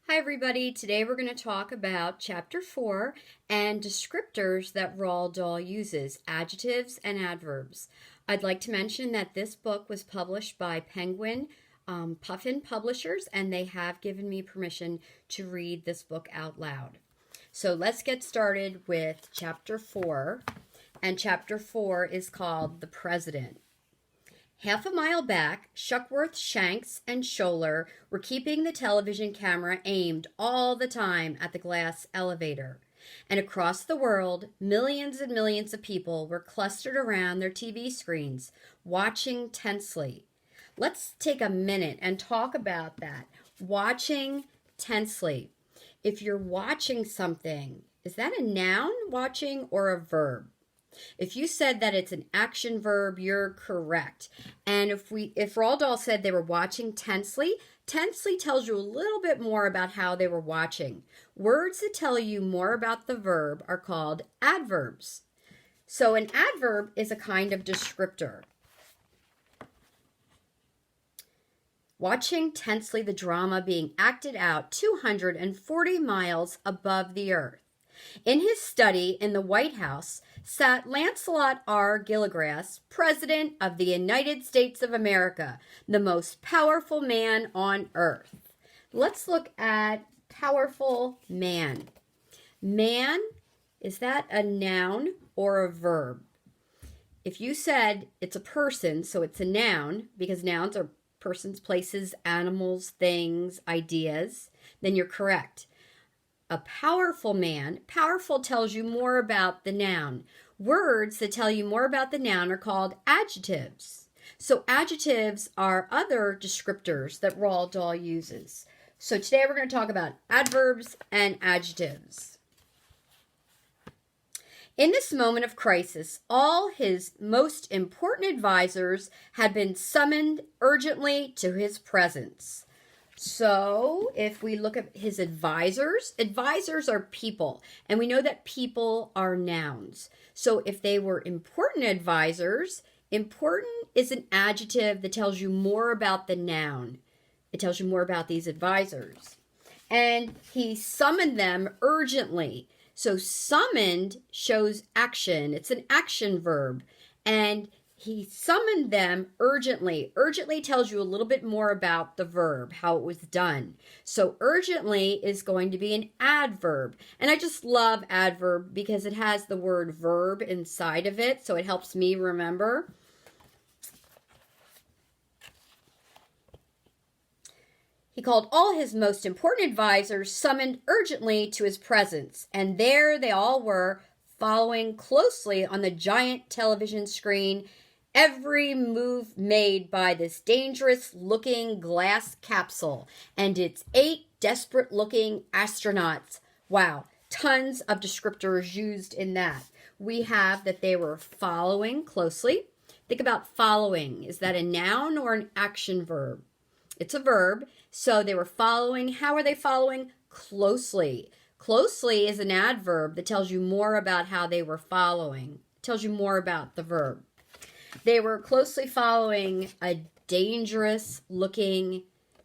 Hi everybody, today we're going to talk about Chapter 4 and descriptors that Roald Dahl uses, adjectives and adverbs. I'd like to mention that this book was published by Penguin Puffin Publishers, and they have given me permission to read this book out loud. So let's get started with Chapter 4, and Chapter 4 is called The President. Half a mile back, Shuckworth, Shanks, and Scholler were keeping the television camera aimed all the time at the glass elevator. And across the world, millions and millions of people were clustered around their TV screens, watching tensely. Let's take a minute and talk about that. Watching tensely. If you're watching something, is that a noun, watching, or a verb? If you said that it's an action verb, you're correct. And if Roald Dahl said they were watching tensely, tensely tells you a little bit more about how they were watching. Words that tell you more about the verb are called adverbs. So an adverb is a kind of descriptor. Watching tensely the drama being acted out 240 miles above the earth. In his study in the White House sat Lancelot R. Gilligrass, President of the United States of America, the most powerful man on earth. Let's look at powerful man. Man, is that a noun or a verb? If you said it's a person, so it's a noun, because nouns are persons, places, animals, things, ideas, then you're correct. A powerful man, powerful tells you more about the noun. Words that tell you more about the noun are called adjectives. So adjectives are other descriptors that Roald Dahl uses. So today we're going to talk about adverbs and adjectives. In this moment of crisis, all his most important advisors had been summoned urgently to his presence. So if we look at his advisors, advisors are people, and we know that people are nouns. So if they were important advisors, important is an adjective that tells you more about the noun. It tells you more about these advisors. And he summoned them urgently. So summoned shows action. It's an action verb. And he summoned them urgently. Urgently tells you a little bit more about the verb, how it was done. So urgently is going to be an adverb. And I just love adverb because it has the word verb inside of it, so it helps me remember. He called all his most important advisors summoned urgently to his presence, and there they all were, following closely on the giant television screen every move made by this dangerous-looking glass capsule and its 8 desperate-looking astronauts. Wow, tons of descriptors used in that. We have that they were following closely. Think about following. Is that a noun or an action verb? It's a verb. So they were following. How are they following? Closely. Closely is an adverb that tells you more about how they were following. It tells you more about the verb. They were closely following a dangerous-looking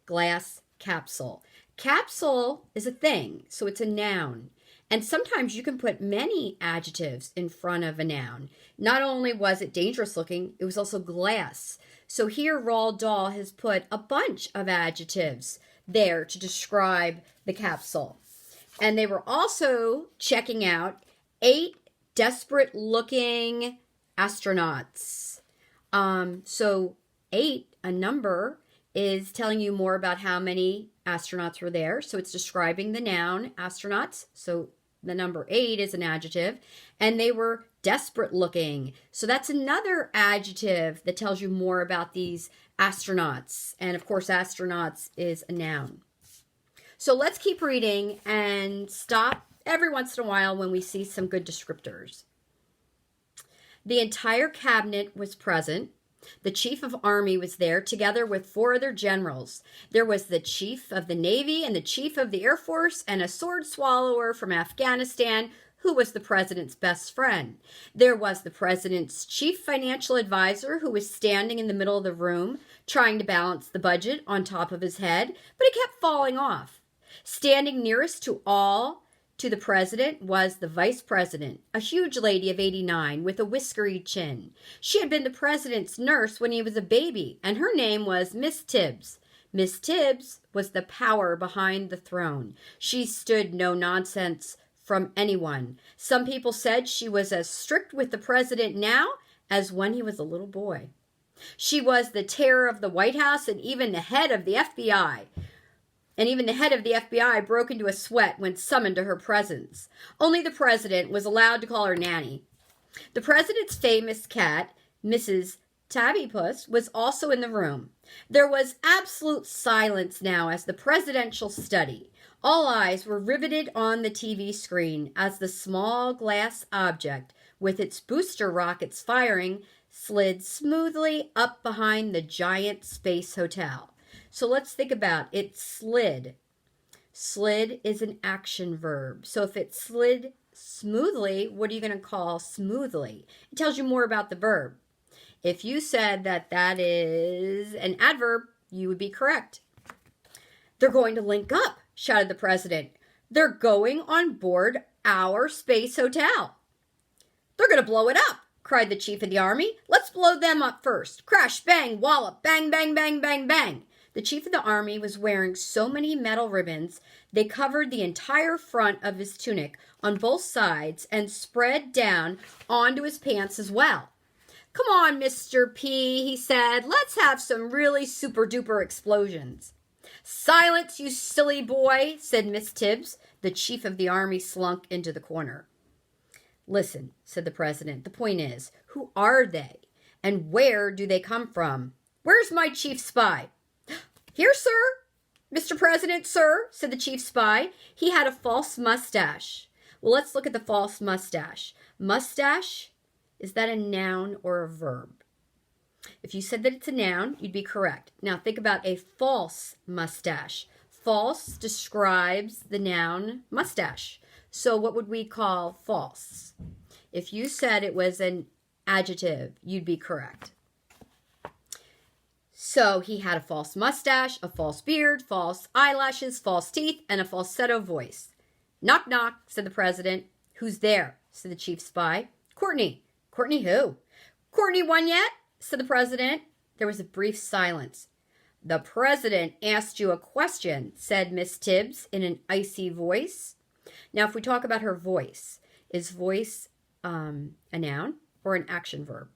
glass capsule. Capsule is a thing, so it's a noun. And sometimes you can put many adjectives in front of a noun. Not only was it dangerous-looking, it was also glass. So here Roald Dahl has put a bunch of adjectives there to describe the capsule. And they were also checking out 8 desperate-looking astronauts. So 8, a number, is telling you more about how many astronauts were there. So it's describing the noun, astronauts. So the number 8 is an adjective. And they were desperate looking. So that's another adjective that tells you more about these astronauts. And of course, astronauts is a noun. So let's keep reading and stop every once in a while when we see some good descriptors. The entire cabinet was present. The chief of army was there, together with 4 other generals. There was the chief of the Navy and the chief of the Air Force and a sword swallower from Afghanistan who was the president's best friend. There was the president's chief financial advisor who was standing in the middle of the room trying to balance the budget on top of his head, but it kept falling off. Standing nearest to the president was the vice president, a huge lady of 89 with a whiskery chin. She had been the president's nurse when he was a baby, and her name was Miss Tibbs. Miss Tibbs was the power behind the throne. She stood no nonsense from anyone. Some people said she was as strict with the president now as when he was a little boy. She was the terror of the White House and even the head of the FBI. And even the head of the FBI broke into a sweat when summoned to her presence. Only the president was allowed to call her Nanny. The president's famous cat, Mrs. Tabbypuss, was also in the room. There was absolute silence now as the presidential study. All eyes were riveted on the TV screen as the small glass object, with its booster rockets firing, slid smoothly up behind the giant space hotel. So let's think about it. Slid. Slid is an action verb. So if it slid smoothly, what are you going to call smoothly? It tells you more about the verb. If you said that that is an adverb, you would be correct. They're going to link up, shouted the president. They're going on board our space hotel. They're going to blow it up, cried the chief of the army. Let's blow them up first. Crash, bang, wallop, bang, bang, bang, bang, bang. The chief of the army was wearing so many metal ribbons, they covered the entire front of his tunic on both sides and spread down onto his pants as well. Come on, Mr. P, he said. Let's have some really super-duper explosions. Silence, you silly boy, said Miss Tibbs. The chief of the army slunk into the corner. Listen, said the president. The point is, who are they? And where do they come from? Where's my chief spy? Here, sir. Mr. President, sir, said the chief spy. He had a false mustache. Well, let's look at the false mustache. Mustache, is that a noun or a verb? If you said that it's a noun, you'd be correct. Now think about a false mustache. False describes the noun mustache. So what would we call false? If you said it was an adjective, you'd be correct. So he had a false mustache, a false beard, false eyelashes, false teeth, and a falsetto voice. Knock, knock, said the president. Who's there? Said the chief spy. Courtney. Courtney who? Courtney won yet? Said the president. There was a brief silence. The president asked you a question, said Miss Tibbs in an icy voice. Now, if we talk about her voice, is voice a noun or an action verb?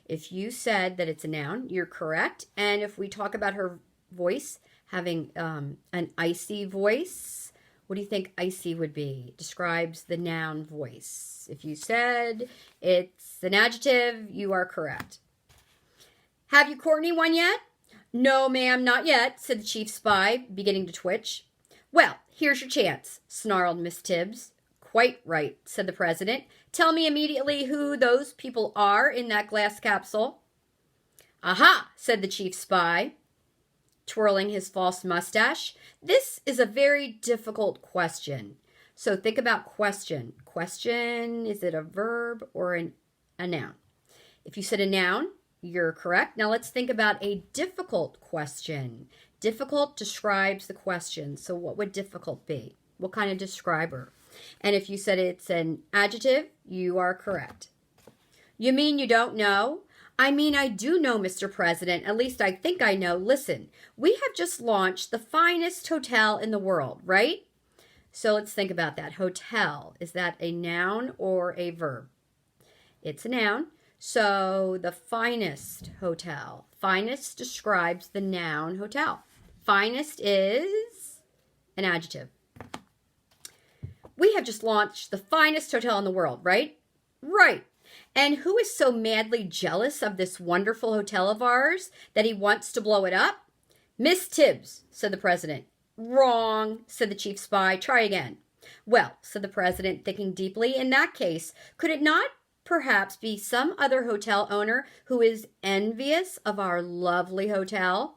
If you said that it's a noun, you're correct. And if we talk about her voice having an icy voice, what do you think icy would be? It describes the noun voice. If you said it's an adjective, you are correct. Have you Courtney won yet? No, ma'am, not yet, said the chief spy, beginning to twitch. Well, here's your chance, snarled Miss Tibbs. Quite right, said the president. Tell me immediately who those people are in that glass capsule. Aha, said the chief spy, twirling his false mustache. This is a very difficult question. So think about question. Question, is it a verb or a noun? If you said a noun, you're correct. Now let's think about a difficult question. Difficult describes the question. So what would difficult be? What kind of describer? And if you said it's an adjective, you are correct. You mean you don't know? I mean, I do know, Mr. President. At least I think I know. Listen, we have just launched the finest hotel in the world, right? So let's think about that. Hotel, is that a noun or a verb? It's a noun. So the finest hotel. Finest describes the noun hotel. Finest is an adjective. We have just launched the finest hotel in the world, right? Right. And who is so madly jealous of this wonderful hotel of ours that he wants to blow it up? Miss Tibbs, said the president. Wrong, said the chief spy. Try again. Well, said the president, thinking deeply, in that case, could it not perhaps be some other hotel owner who is envious of our lovely hotel?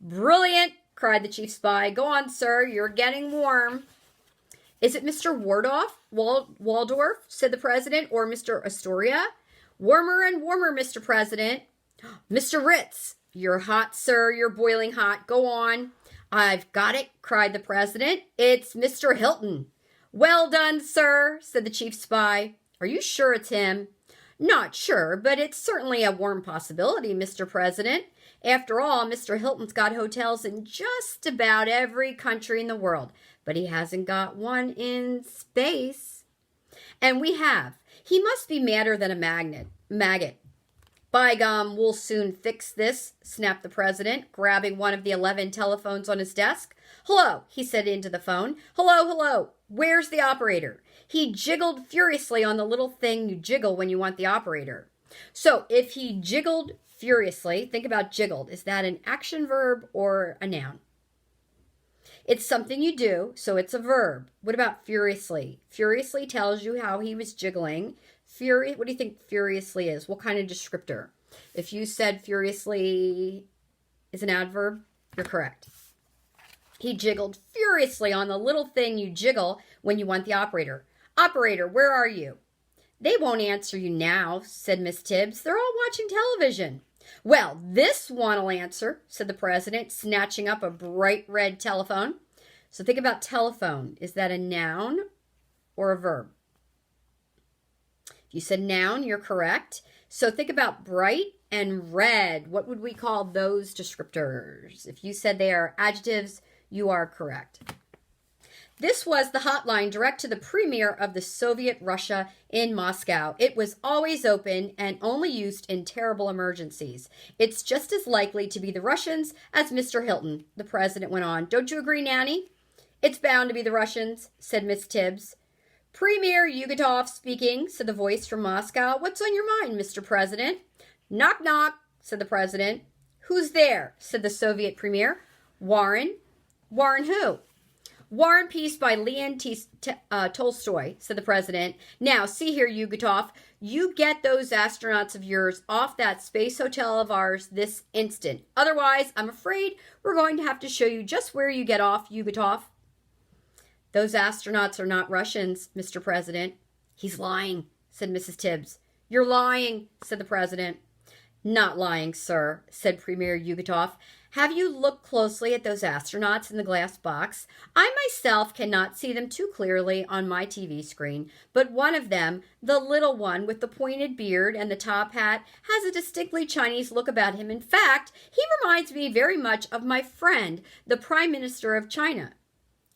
Brilliant, cried the chief spy. Go on, sir, you're getting warm. Is it Mr. Waldorf, said the president, or Mr. Astoria? Warmer and warmer, Mr. President. Mr. Ritz, you're hot, sir, you're boiling hot. Go on. "I've got it," cried the president. "It's Mr. Hilton." "Well done, sir," said the chief spy. "Are you sure it's him?" "Not sure, but it's certainly a warm possibility, Mr. President. After all, Mr. Hilton's got hotels in just about every country in the world, but he hasn't got one in space." "And we have. He must be madder than a maggot." "By gum, we'll soon fix this," snapped the president, grabbing one of the 11 telephones on his desk. "Hello," he said into the phone. "Hello, hello. Where's the operator?" He jiggled furiously on the little thing you jiggle when you want the operator. So if he jiggled furiously, think about jiggled. Is that an action verb or a noun? It's something you do, so it's a verb. What about furiously? Furiously tells you how he was jiggling. What do you think furiously is? What kind of descriptor? If you said furiously is an adverb, you're correct. He jiggled furiously on the little thing you jiggle when you want the operator. "Operator, where are you?" "They won't answer you now," said Miss Tibbs. "They're all watching television." "Well, this one'll answer," said the president, snatching up a bright red telephone. So think about telephone. Is that a noun or a verb? If you said noun, you're correct. So think about bright and red. What would we call those descriptors? If you said they are adjectives, you are correct. This was the hotline direct to the premier of the Soviet Russia in Moscow. It was always open and only used in terrible emergencies. "It's just as likely to be the Russians as Mr. Hilton," the president went on. "Don't you agree, Nanny?" "It's bound to be the Russians," said Miss Tibbs. "Premier Yugatov speaking," said the voice from Moscow. "What's on your mind, Mr. President?" "Knock, knock," said the president. "Who's there?" said the Soviet premier. "Warren." "Warren who?" "War and Peace by Leon Tolstoy," said the president. "Now, see here, Yugatov, you get those astronauts of yours off that space hotel of ours this instant. Otherwise, I'm afraid we're going to have to show you just where you get off, Yugatov." "Those astronauts are not Russians, Mr. President." "He's lying," said Mrs. Tibbs. "You're lying," said the president. "Not lying, sir," said Premier Yugatov. "Have you looked closely at those astronauts in the glass box? I myself cannot see them too clearly on my TV screen, but one of them, the little one with the pointed beard and the top hat, has a distinctly Chinese look about him. In fact, he reminds me very much of my friend, the Prime Minister of China."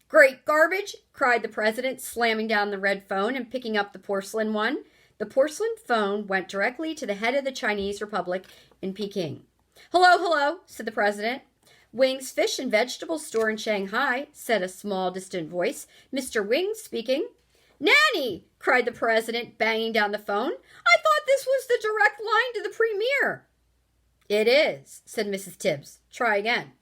"Great garbage," cried the president, slamming down the red phone and picking up the porcelain one. The porcelain phone went directly to the head of the Chinese Republic in Peking. "Hello, hello," said the president. "Wing's Fish and Vegetable Store in Shanghai," said a small, distant voice. "Mr. Wing speaking." "Nanny!" cried the president, banging down the phone. "I thought this was the direct line to the premier." "It is," said Mrs. Tibbs. "Try again."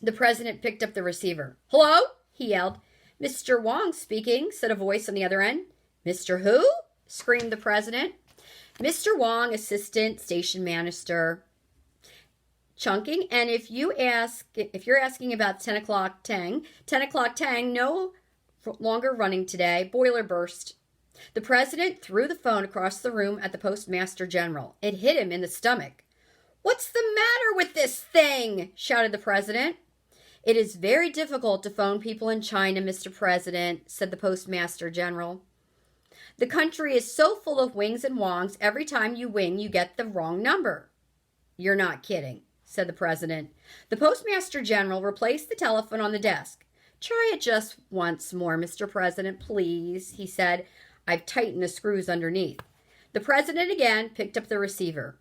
The president picked up the receiver. "Hello?" he yelled. "Mr. Wong speaking," said a voice on the other end. "Mr. who?" screamed the president. "Mr. Wong, assistant station master." Chunking. And if you're asking about 10 o'clock tang, no longer running today. Boiler burst. The president threw the phone across the room at the postmaster general. It hit him in the stomach. "What's the matter with this thing?" shouted the president. "It is very difficult to phone people in China, Mr. President," said the postmaster general. "The country is so full of Wings and Wongs, every time you wing, you get the wrong number." "You're not kidding," said the president. The postmaster general replaced the telephone on the desk. "Try it just once more, Mr. President, please," he said. "I've tightened the screws underneath." The president again picked up the receiver.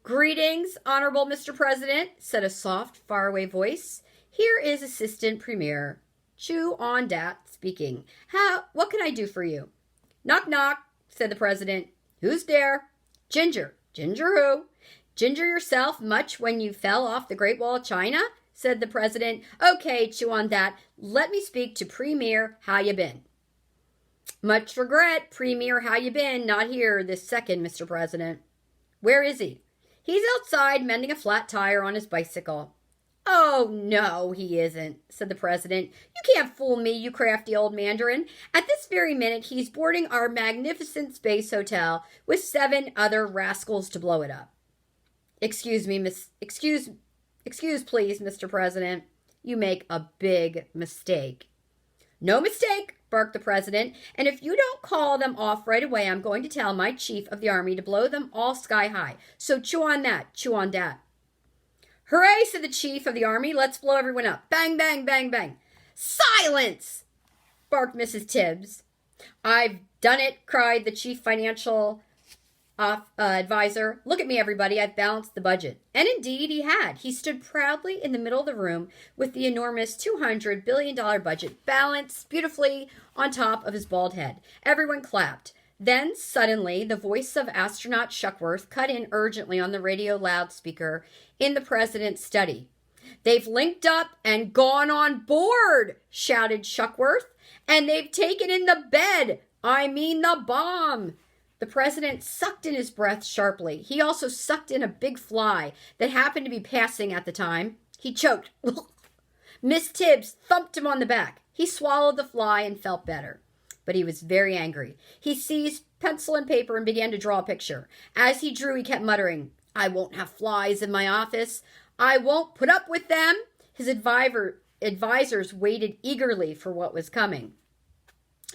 "Greetings, honorable Mr. President," said a soft, faraway voice. "Here is Assistant Premier Chu On Dat speaking. What can I do for you?" "Knock, knock," said the president. "Who's there?" "Ginger." "Ginger who?" "Ginger yourself much when you fell off the Great Wall of China?" said the president. "Okay, chew on that. Let me speak to Premier. How you been?" "Much regret, Premier. How you been? Not here this second, Mr. President." "Where is he?" "He's outside mending a flat tire on his bicycle." "Oh, no, he isn't," said the president. "You can't fool me, you crafty old mandarin. At this very minute, he's boarding our magnificent space hotel with 7 other rascals to blow it up." Excuse, please, Mr. President." you make a big mistake. No mistake, barked the president, and if you don't call them off right away, I'm going to tell my chief of the army to blow them all sky high. So chew on that, chew on that. Hooray, said the chief of the army. Let's blow everyone up. Bang, bang, bang, bang. Silence, barked Mrs. Tibbs. I've done it, cried the chief financial advisor. Look at me, everybody. I've balanced the budget. And indeed he had. He stood proudly in the middle of the room with the enormous $200 billion budget balanced beautifully on top of his bald head. Everyone clapped. Then suddenly the voice of astronaut Shuckworth cut in urgently on the radio loudspeaker in the president's study. They've linked up and gone on board, shouted Shuckworth. And they've taken in the bed. I mean the bomb. The president sucked in his breath sharply. He also sucked in a big fly that happened to be passing at the time. He choked. Miss Tibbs thumped him on the back. He swallowed the fly and felt better. But he was very angry. He seized pencil and paper and began to draw a picture. As he drew, he kept muttering, I won't have flies in my office. I won't put up with them. His advisors waited eagerly for what was coming.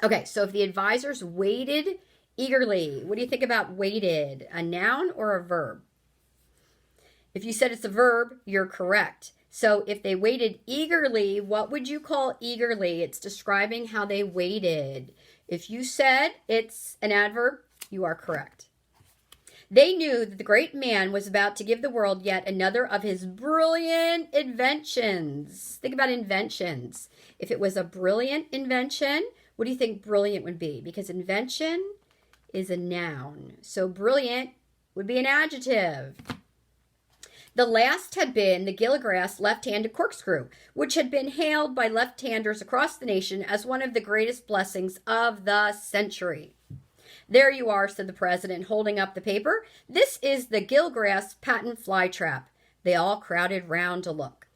Okay, so if the advisors waited eagerly, what do you think about waited? A noun or a verb? If you said it's a verb, you're correct. So if they waited eagerly, what would you call eagerly? It's describing how they waited. If you said it's an adverb, you are correct. They knew that the great man was about to give the world yet another of his brilliant inventions. Think about inventions. If it was a brilliant invention, what do you think brilliant would be? Because invention is a noun. So brilliant would be an adjective. The last had been the Gilligrass left-handed corkscrew, which had been hailed by left-handers across the nation as one of the greatest blessings of the century. There you are, said the president, holding up the paper. This is the Gilligrass patent fly trap. They all crowded round to look.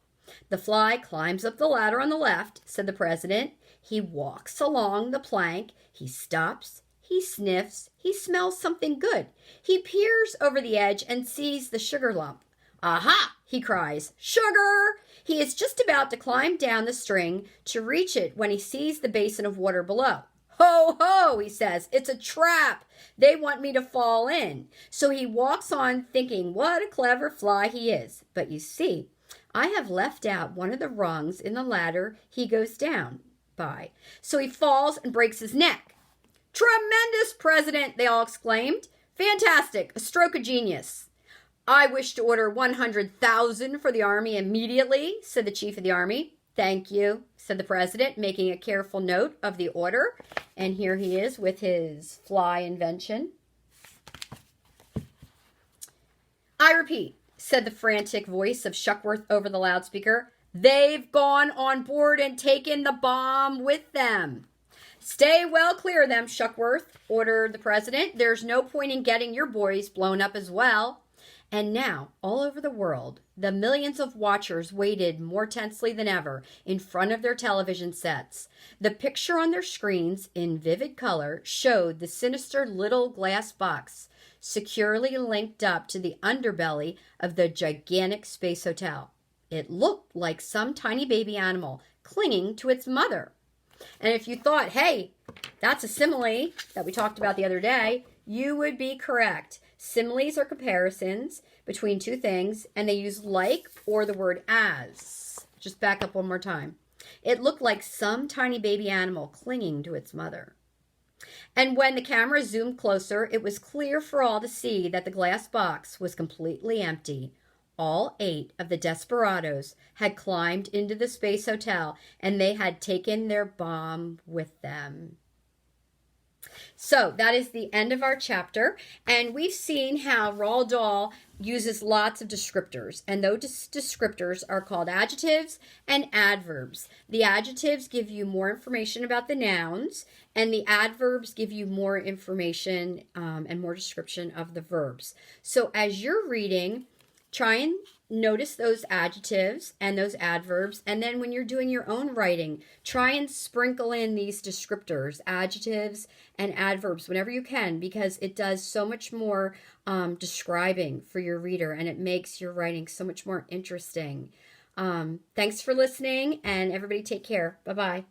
The fly climbs up the ladder on the left, said the president. He walks along the plank. He stops. He sniffs. He smells something good. He peers over the edge and sees the sugar lump. Aha! He cries. Sugar! He is just about to climb down the string to reach it when he sees the basin of water below. Ho, ho, he says. It's a trap. They want me to fall in. So he walks on thinking what a clever fly he is. But you see, I have left out one of the rungs in the ladder he goes down by. So he falls and breaks his neck. Tremendous, President, they all exclaimed. Fantastic, a stroke of genius. I wish to order 100,000 for the army immediately, said the chief of the army. Thank you, said the president, making a careful note of the order. And here he is with his fly invention. I repeat, said the frantic voice of Shuckworth over the loudspeaker. They've gone on board and taken the bomb with them. Stay well clear of them, Shuckworth, ordered the president. There's no point in getting your boys blown up as well. And now, all over the world, the millions of watchers waited more tensely than ever in front of their television sets. The picture on their screens, in vivid color, showed the sinister little glass box securely linked up to the underbelly of the gigantic space hotel. It looked like some tiny baby animal clinging to its mother. And if you thought, hey, that's a simile that we talked about the other day, you would be correct. Similes are comparisons between two things, and they use like or the word as. Just back up one more time. It looked like some tiny baby animal clinging to its mother. And when the camera zoomed closer, it was clear for all to see that the glass box was completely empty. All 8 of the desperados had climbed into the space hotel, and they had taken their bomb with them. So that is the end of our chapter, and we've seen how Roald Dahl uses lots of descriptors, and those descriptors are called adjectives and adverbs. The adjectives give you more information about the nouns, and the adverbs give you more information and more description of the verbs. So as you're reading, try and notice those adjectives and those adverbs, and then when you're doing your own writing, try and sprinkle in these descriptors, adjectives and adverbs whenever you can, because it does so much more describing for your reader, and it makes your writing so much more interesting. Thanks for listening, and everybody take care. Bye-bye.